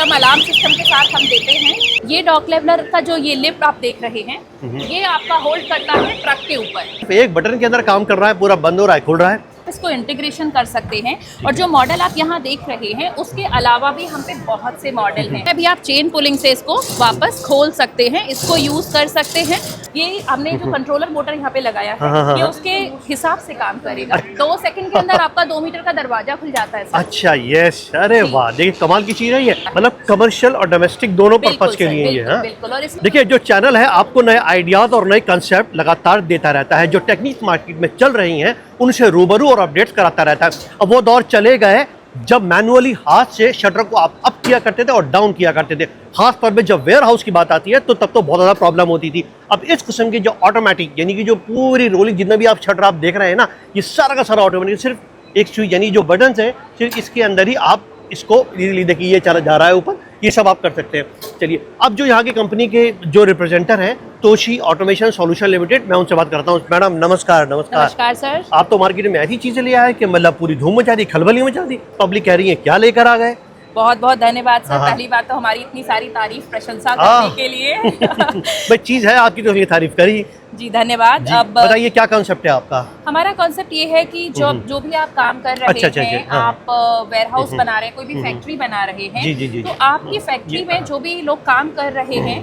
System, alarm system के साथ हम देते हैं। ये डॉग लेवलर का जो ये लिफ्ट आप देख रहे हैं, ये आपका होल्ड करता है ट्रक के ऊपर। एक बटन के अंदर काम कर रहा है, पूरा बंद हो रहा है, खुल रहा है। इसको इंटीग्रेशन कर सकते हैं। और जो मॉडल आप यहाँ देख रहे हैं उसके अलावा भी हम पे बहुत से मॉडल हैं। अभी आप चेन पुलिंग से इसको वापस खोल सकते हैं, इसको यूज कर सकते हैं। ये हमने जो कंट्रोलर मोटर यहाँ पे लगाया है, ये उसके हिसाब से काम करेगा। 2 सेकंड के अंदर आपका 2 मीटर का दरवाजा खुल जाता है सर। अच्छा, यस, अरे वाह, देखिए कमाल की चीज है ये। मतलब कमर्शियल और डोमेस्टिक दोनों पर्पज के लिए ये है। बिल्कुल। और देखिए, जो चैनल है आपको नए आइडियाज और नए कंसेप्ट लगातार देता रहता है। जो टेक्निक्स मार्केट में चल रही हैं उनसे रूबरू और अपडेट्स कराता रहता है। अब वो दौर चले गए जब मैनुअली हाथ से शटर को आप अप किया करते थे और डाउन किया करते थे। खास तौर पे जब वेयर हाउस की बात आती है तो तब तो बहुत ज़्यादा प्रॉब्लम होती थी। अब इस किस्म की जो ऑटोमेटिक, यानी कि जो पूरी रोलिंग, जितना भी आप शटर आप देख रहे हैं ना, ये सारा का सारा ऑटोमेटिक, सिर्फ एक स्विच यानी जो बटन है सिर्फ इसके अंदर ही आप इसको इजीली, देखिए ये चला जा रहा है ऊपर, ये सब आप कर सकते हैं। चलिए, अब जो यहाँ की कंपनी के जो रिप्रेजेंटर हैं, तोशी ऑटोमेशन सॉल्यूशन लिमिटेड, मैं उनसे बात करता हूँ। मैडम नमस्कार। नमस्कार सर। आप तो मार्केट में ऐसी चीजें ले आए कि मतलब पूरी धूम मचा दी, खलबली मचा दी। पब्लिक कह रही है क्या लेकर आ गए। बहुत बहुत धन्यवाद सर। पहली बात तो हमारी इतनी सारी तारीफ प्रशंसा करने के लिए। भाई चीज है आपकी तो ये तारीफ करी जी, धन्यवाद। अब बताइए क्या कॉन्सेप्ट है आपका। हमारा कॉन्सेप्ट ये है कि जो भी आप काम कर रहे हैं, आप वेयर हाउस बना रहे हैं, कोई भी फैक्ट्री बना रहे हैं, तो आपकी फैक्ट्री में जो भी लोग काम कर रहे हैं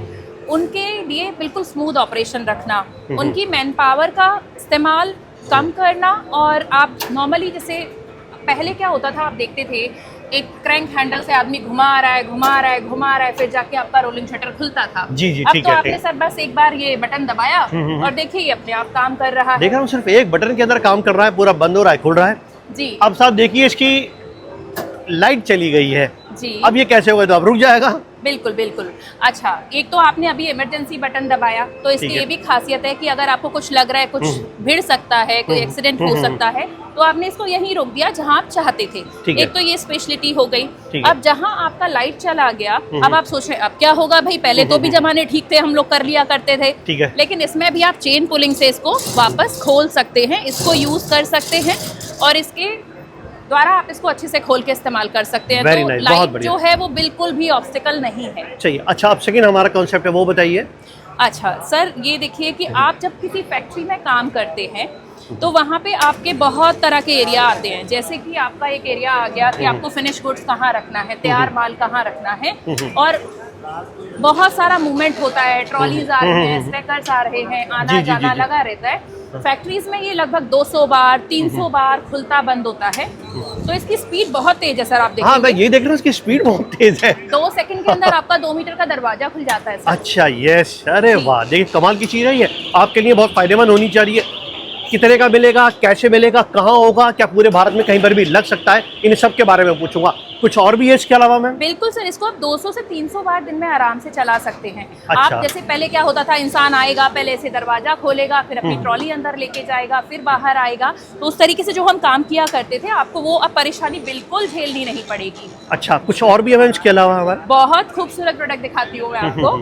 उनके लिए बिल्कुल स्मूथ ऑपरेशन रखना, उनकी मैन पावर का इस्तेमाल कम करना। और आप नॉर्मली, जैसे पहले क्या होता था, आप देखते थे एक क्रैंक हैंडल से आदमी घुमा रहा है, फिर जाके आपका रोलिंग शटर खुलता था। जी, अब ठीक तो है, आपने सर बस एक बार ये बटन दबाया और देखिए ये अपने आप काम कर रहा है। देख रहा हूँ, सिर्फ एक बटन के अंदर काम कर रहा है, पूरा बंद हो रहा है, खुल रहा है जी। अब साहब देखिए, इसकी लाइट चली गई है जी। अब ये कैसे होगा, तो अब रुक जाएगा। बिल्कुल बिल्कुल। अच्छा, एक तो आपने अभी इमरजेंसी बटन दबाया, तो इसकी ये भी खासियत है कि अगर आपको कुछ लग रहा है, कुछ भिड़ सकता है, कोई एक्सीडेंट हो सकता है, तो आपने इसको यहीं रोक दिया जहां आप चाहते थे। एक तो ये स्पेशलिटी हो गई। अब जहां आपका लाइट चला गया, अब आप सोच रहे अब क्या होगा भाई, पहले तो भी जमाने ठीक थे, हम लोग कर लिया करते थे। लेकिन इसमें भी आप चेन पुलिंग से इसको वापस खोल सकते हैं, इसको यूज कर सकते हैं और इसके द्वारा आप इसको अच्छे से खोल के इस्तेमाल कर सकते हैं। तो लाइट जो है वो बिल्कुल भी ऑब्स्टिकल नहीं है। चाहिए। अच्छा, अब सेकंड हमारा कॉन्सेप्ट है वो बताइए। अच्छा सर, ये देखिए कि आप जब किसी फैक्ट्री में काम करते हैं तो वहाँ पे आपके बहुत तरह के एरिया आते हैं। जैसे कि आपका एक एरिया आ गया कि आपको फिनिश गुड्स कहाँ रखना है, तैयार माल कहाँ रखना है, और बहुत सारा मूवमेंट होता है, ट्रॉलीज आ रहे हैं, स्ट्रेकर्स आ रहे हैं, आना जाना लगा रहता है। फैक्ट्रीज में ये लगभग 200 बार 300 बार खुलता बंद होता है। तो इसकी स्पीड बहुत तेज है सर, आप देखिए। हाँ, मैं ये देख रहा हूँ, इसकी स्पीड बहुत तेज है। 2 सेकंड के अंदर आपका 2 मीटर का दरवाजा खुल जाता है सर। अच्छा, यस, अरे वाह, देखिए कमाल की चीज है ये। आपके लिए बहुत फायदेमंद होनी चाहिए। कितने का मिलेगा, कैसे मिलेगा, कहाँ होगा, क्या पूरे भारत में कहीं पर भी लग सकता है, इन सब के बारे में पूछूंगा। कुछ और भी है इसके अलावा मैम? बिल्कुल सर, इसको आप 200 से 300 बार दिन में आराम से चला सकते हैं। अच्छा। आप जैसे पहले क्या होता था, इंसान आएगा, पहले ऐसे दरवाजा खोलेगा, फिर अपनी ट्रॉली अंदर लेके जाएगा, फिर बाहर आएगा। तो उस तरीके से जो हम काम किया करते थे, आपको वो अब परेशानी बिल्कुल झेलनी नहीं पड़ेगी। अच्छा, कुछ और भी है मैम इसके अलावा हमारे? बहुत खूबसूरत प्रोडक्ट दिखाती हूँ मैं आपको।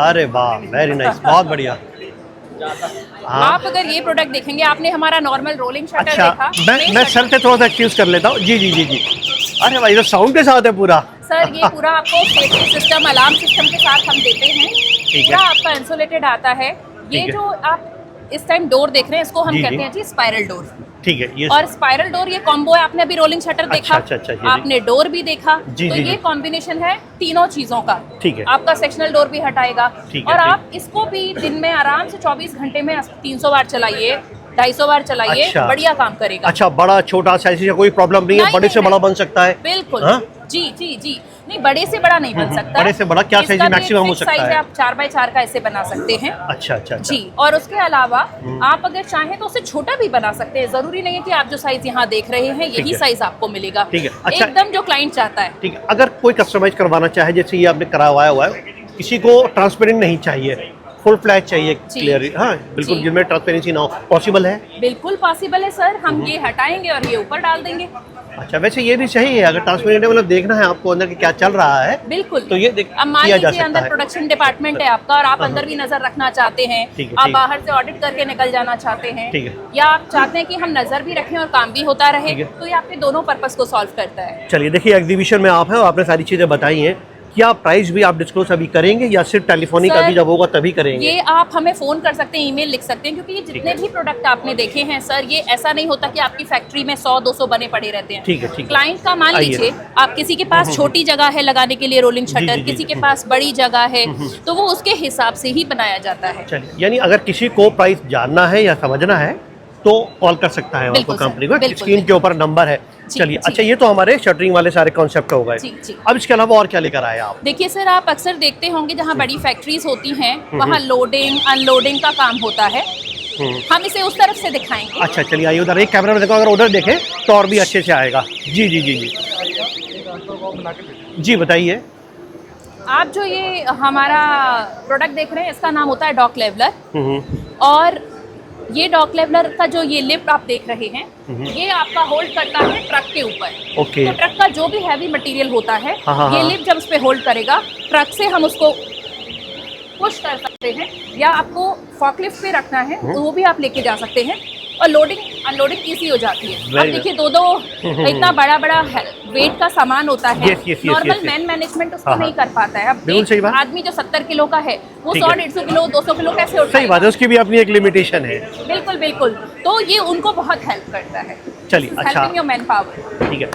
अरे वाह, वेरी नाइस, बहुत बढ़िया। आप अगर ये प्रोडक्ट देखेंगे, आपने हमारा नॉर्मल रोलिंग शटर देखा। मैं सर से थोड़ा सा एक्सक्यूज कर लेता हूँ। जी। अरे भाई, तो साउंड के साथ है पूरा। सर ये पूरा आपको सेफ्टी सिस्टम, अलार्म सिस्टम के साथ हम देते हैं। पूरा आपका इंसुलेटेड आता है। ये जो आप इस टाइम डोर देख रहे हैं, इसको हम कहते हैं जी स्पाइरल डोर। ठीक है, ये और स्पाइरल डोर ये कॉम्बो है। आपने अभी रोलिंग शटर देखा, अच्छा, आपने डोर भी देखा, तो ये कॉम्बिनेशन है तीनों चीजों का। ठीक है। आपका सेक्शनल डोर भी हटाएगा और आप इसको भी दिन में आराम से 24 घंटे में 300 बार चलाइए, 250 बार चलाइए। अच्छा। बढ़िया काम करेगा। अच्छा, बड़ा छोटा साइज से कोई प्रॉब्लम नहीं है, बड़े से बड़ा बन सकता है। बिल्कुल। जी, नहीं, बड़े से बड़ा नहीं बन सकता। बड़े से बड़ा क्या साइज मैक्सिमम हो सकता है? आप 4x4 का ऐसे बना सकते हैं। अच्छा जी। और उसके अलावा आप अगर चाहें तो उसे छोटा भी बना सकते हैं। जरूरी नहीं है कि आप जो साइज यहाँ देख रहे हैं यही साइज आपको मिलेगा। ठीक है। अच्छा, एकदम जो क्लाइंट चाहता है। ठीक है। अगर कोई कस्टमाइज करवाना चाहे, जैसे ये आपने करवाया हुआ है, किसी को ट्रांसपेरेंट नहीं चाहिए, फुल फ्लैट चाहिए, क्लियर, हाँ बिल्कुल, जिनमें ट्रांसपेरेंसी ना हो, पॉसिबल है? बिल्कुल पॉसिबल है सर। हम ये हटाएंगे और ये ऊपर डाल देंगे। अच्छा, वैसे ये भी सही है, अगर ट्रांसपेरेंट मतलब देखना है आपको अंदर के क्या चल रहा है, बिल्कुल, तो ये अब मान लीजिए अंदर प्रोडक्शन डिपार्टमेंट है आपका और आप अंदर भी नजर रखना चाहते हैं, आप बाहर से ऑडिट करके निकल जाना चाहते हैं, या आप चाहते हैं कि हम नजर भी रखें और काम भी होता रहे, तो ये आपके दोनों पर्पस को सॉल्व करता है। चलिए देखिए, एग्जीबिशन में आप हैं और आपने सारी चीजें बताई हैं, क्या प्राइस भी आप डिस्क्लोज अभी करेंगे या सिर्फ टेलीफोनिक सर, अभी जब होगा तभी करेंगे? ये आप हमें फ़ोन कर सकते हैं, ईमेल लिख सकते हैं, क्योंकि ये जितने भी प्रोडक्ट आपने देखे हैं सर, ये ऐसा नहीं होता कि आपकी फैक्ट्री में 100-200 बने पड़े रहते हैं। ठीक है, ठीक है। क्लाइंट का मान आइए। लीजिए, आप किसी के पास छोटी जगह है लगाने के लिए रोलिंग जी, शटर, जी, किसी के जी। पास बड़ी जगह है, तो वो उसके हिसाब से ही बनाया जाता है। चलिए, यानी अगर किसी को प्राइस जानना है या समझना है तो कॉल कर सकता है आपको बिल्कुल सर, कंपनी को, बिल्कुल, स्क्रीन के ऊपर नंबर है। जी, चलिए, जी। अच्छा ये तो हमारे शटरिंग वाले सारे कॉन्सेप्ट हो गए। जी, जी। अब इसके अलावा और क्या लेकर आए आप? देखिए सर, आप अक्सर देखते होंगे जहाँ बड़ी फैक्ट्रीज होती हैं, वहाँ लोडिंग अनलोडिंग का काम होता है। हम इसे उस तरफ से दिखाएंगे। अच्छा चलिए, आइए उधर, एक कैमरा में देखो, अगर उधर देखें तो और भी अच्छे से आएगा। जी जी जी जी जी, बताइए। आप जो ये हमारा प्रोडक्ट देख रहे हैं, इसका नाम होता है डॉक लेवलर। हम्म, और ये डॉक लेवलर का जो ये लिफ्ट आप देख रहे हैं, ये आपका होल्ड करता है ट्रक के ऊपर। ओके। तो ट्रक का जो भी हैवी मटेरियल होता है, हाँ, हाँ, ये हाँ। लिफ्ट जब उस पे होल्ड करेगा, ट्रक से हम उसको पुश कर सकते हैं, या आपको फॉकलिफ्ट पे रखना है तो वो भी आप लेके जा सकते हैं, और लोडिंग अनलोडिंग इजी हो जाती है। अब Very देखिए, दो इतना बड़ा बड़ा वेट का सामान होता है, Yes, yes, yes, normal yes, yes. Man management उसको हाँ, नहीं कर पाता है। अब बिल्कुल सही एक बात। आदमी जो 70 किलो का है, वो ठीक 100-150 किलो 200 किलो कैसे उठाएगा? सही बात है, उसकी भी अपनी एक लिमिटेशन है। बिल्कुल बिल्कुल, तो ये उनको बहुत हेल्प करता है। चलिए, अच्छा। Helping your man power. ठीक है,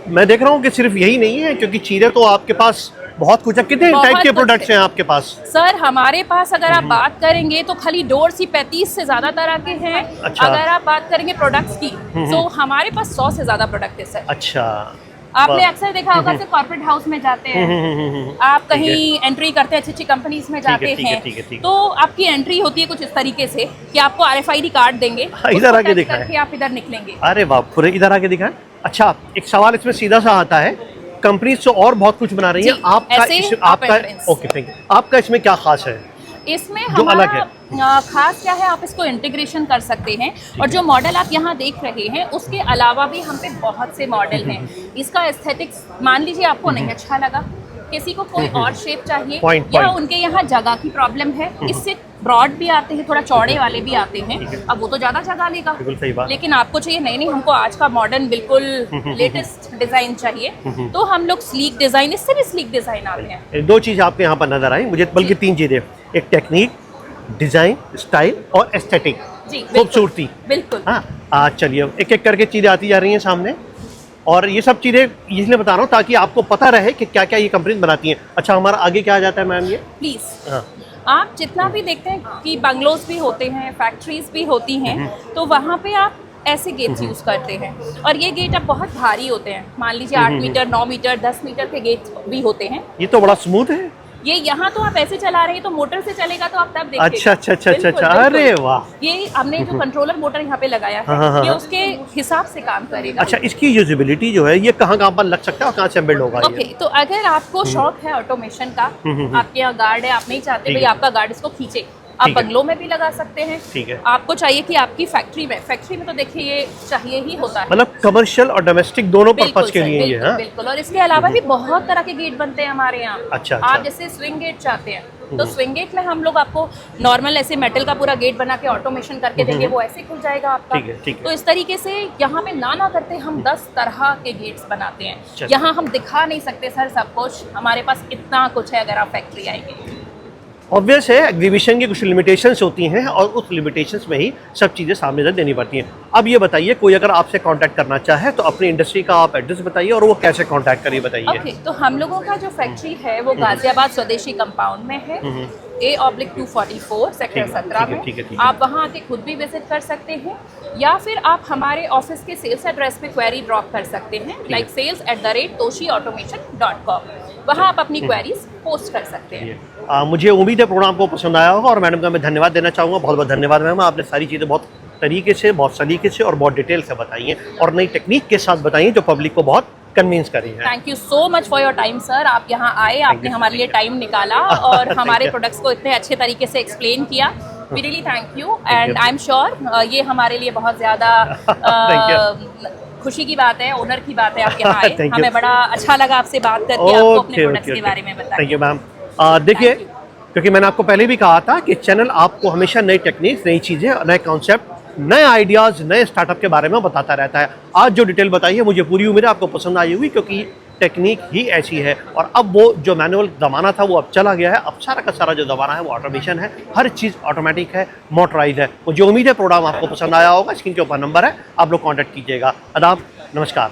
मैं देख रहा हूँ कि सिर्फ यही नहीं है, क्योंकि चीज़ें तो आपके पास बहुत कुछ है। कितने बहुत टाइप के कुछ प्रोडक्ट्स है। हैं आपके पास? सर, हमारे पास अगर आप बात करेंगे तो खाली डोर्स ही 35 से ज्यादा तरह के हैं। अच्छा। अगर आप बात करेंगे प्रोडक्ट्स की, तो हमारे पास 100 से ज्यादा प्रोडक्ट है सर। अच्छा। आपने वाह। अक्सर देखा होगा सर, कॉर्पोरेट हाउस में जाते हैं, आप ठीक है। कहीं एंट्री करते हैं, अच्छी अच्छी कंपनीज में जाते ठीक है, हैं, ठीक है, ठीक है। तो आपकी एंट्री होती है कुछ इस तरीके से कि आपको RFID कार्ड देंगे, इधर उसको आके टच दिखाएं। करके आप इधर निकलेंगे। अरे वाह, पूरे इधर आके दिखाएं। अच्छा, एक सवाल इसमें सीधा सा आता है, कंपनीज तो और बहुत कुछ बना रही है, जी, आपका ऐसे आपका आप ओके, थैंक यू। आपका इसमें क्या खास है? इसमें जो अलग हमारा खास क्या है, आप इसको इंटीग्रेशन कर सकते हैं, और जो मॉडल आप यहाँ देख रहे हैं, उसके अलावा भी हम पे बहुत से मॉडल हैं। इसका एस्थेटिक्स मान लीजिए आपको नहीं अच्छा लगा, किसी को कोई और शेप चाहिए, Point, या point. उनके यहाँ जगह की प्रॉब्लम है, इससे ब्रॉड भी आते हैं, थोड़ा चौड़े वाले भी आते हैं, अब वो तो ज़्यादा जगह लेगा। बिल्कुल सही बात। लेकिन आपको चाहिए नहीं नहीं, हमको आज का मॉडर्न बिल्कुल लेटेस्ट डिज़ाइन चाहिए, तो हम लोग स्लीक डिज़ाइन, इससे भी स्लीक डिज़ाइन आते हैं। दो चीज़ आपके यहाँ पर नजर आई मुझे, बल्कि तीन चीज़ें, एक टेक्निक, डिज़ाइन, स्टाइल और एस्थेटिक, जी, बिल्कुल, खूबसूरती। बिल्कुल। हाँ, चलिए एक एक करके चीज़ें आती जा रही हैं सामने, और ये सब चीज़ें इसलिए बता रहा हूँ ताकि आपको पता रहे कि क्या क्या ये कंपनी बनाती हैं। अच्छा, हमारा आगे क्या आ जाता है मैम ये? प्लीज़, हाँ, आप जितना भी देखते हैं कि बंगलोज भी होते हैं, फैक्ट्रीज भी होती हैं, तो वहाँ पे आप ऐसे गेट्स यूज़ करते हैं, और ये गेट अब बहुत भारी होते हैं। मान लीजिए 8 मीटर 9 मीटर 10 मीटर के गेट भी होते हैं। ये तो बड़ा स्मूथ है। ये यहाँ तो आप ऐसे चला रहे हैं, तो मोटर से चलेगा तो आप तब देखिएगा। अच्छा अच्छा अच्छा अच्छा बिल्कुल, अच्छा, अरे बिल्कुल। वाह। ये हमने जो कंट्रोलर मोटर यहाँ पे लगाया हाँ, हाँ, है, ये हाँ। उसके हिसाब से काम करेगा। अच्छा, इसकी यूजिबिलिटी जो है ये कहाँ कहाँ पर लग सकता है और कहाँ से बिल्ड होगा ओके, ये? तो अगर आपको शौक है ऑटोमेशन का, आपके यहाँ गार्ड है, आप नहीं चाहते ठीक भाई है। आपका गार्ड इसको खींचे, आप ठीक है। बंगलों में भी लगा सकते हैं। ठीक है। आपको चाहिए कि आपकी फैक्ट्री में तो देखिए ये चाहिए ही होता है। मतलब कमर्शियल और डोमेस्टिक दोनों बिल्कुल पर्पस के सर, लिए ये, बिल्कुल, हाँ? बिल्कुल। और इसके अलावा भी बहुत तरह के गेट बनते हैं हमारे यहाँ। अच्छा, आप अच्छा। जैसे स्विंग गेट चाहते हैं, तो स्विंग गेट में हम लोग आपको नॉर्मल ऐसे मेटल का पूरा गेट बना के ऑटोमेशन करके देंगे, वो ऐसे खुल जाएगा आपका। ठीक है, ठीक है। तो इस तरीके से यहाँ पे ना करते हम 10 तरह के गेट्स बनाते हैं। चलिए। यहाँ हम दिखा नहीं सकते सर सब कुछ, हमारे पास इतना कुछ है अगर आप फैक्ट्री आएंगे। ऑब्वियस है, एग्जीबिशन की कुछ लिमिटेशंस होती हैं और उस लिमिटेशंस में ही सब चीज़ें सामने तक देनी पड़ती हैं। अब ये बताइए, कोई अगर आपसे कांटेक्ट करना चाहे तो अपनी इंडस्ट्री का आप एड्रेस बताइए और वो कैसे कांटेक्ट करिए, बताइए। ओके, तो हम लोगों का जो फैक्ट्री है वो गाजियाबाद स्वदेशी कंपाउंड में है, A/244 सेक्टर 17 में। ठीक है। आप वहाँ आके खुद भी विजिट कर सकते हैं, या फिर आप हमारे ऑफिस के सेल्स एड्रेस पे क्वेरी ड्रॉप कर सकते हैं, लाइक sales@toshiautomation.com। वहाँ आप अपनी क्वेरीज पोस्ट कर सकते हैं। मुझे उम्मीद है प्रोग्राम आपको पसंद आया होगा, और मैडम का मैं धन्यवाद देना चाहूँगा। बहुत बहुत धन्यवाद मैम, आपने सारी चीज़ें बहुत तरीके से, बहुत सलीके से और बहुत डिटेल से बताई हैं, और नई टेक्निक के साथ बताई हैं जो पब्लिक को बहुत कन्विंस करी है। Thank you so much for your time sir, आप यहाँ आए, आपने हमारे लिए टाइम निकाला और हमारे प्रोडक्ट्स को इतने अच्छे तरीके से एक्सप्लेन किया। We really thank you, and I am sure ये हमारे लिए बहुत ज़्यादा खुशी की बात है, ऑनर की बात है आप यहाँ आए। हमें बड़ा अच्छा लगा आपसे बात करके, आपको अपने प्रोडक्ट्स के बारे में बताया। Thank you ma'am. देखिए, क्योंकि मैंने आपको पहले भी कहा था कि चैनल आपको हमेशा नई टेक्निक्स, नई चीज़ें, नए कॉन्सेप्ट, नए आइडियाज़, नए स्टार्टअप के बारे में बताता रहता है। आज जो डिटेल बताई है मुझे पूरी उम्मीद है आपको पसंद आई होगी, क्योंकि टेक्निक ही ऐसी है। और अब वो जो मैनुअल ज़माना था वो अब चला गया है, अब सारा का सारा जो ज़माना है वो ऑटोमेशन है, हर चीज़ ऑटोमेटिक है, मोटराइज है। मुझे उम्मीद है प्रोग्राम आपको पसंद आया होगा। स्क्रीन के ऊपर नंबर है, आप लोग कॉन्टैक्ट कीजिएगा। आदाब, नमस्कार।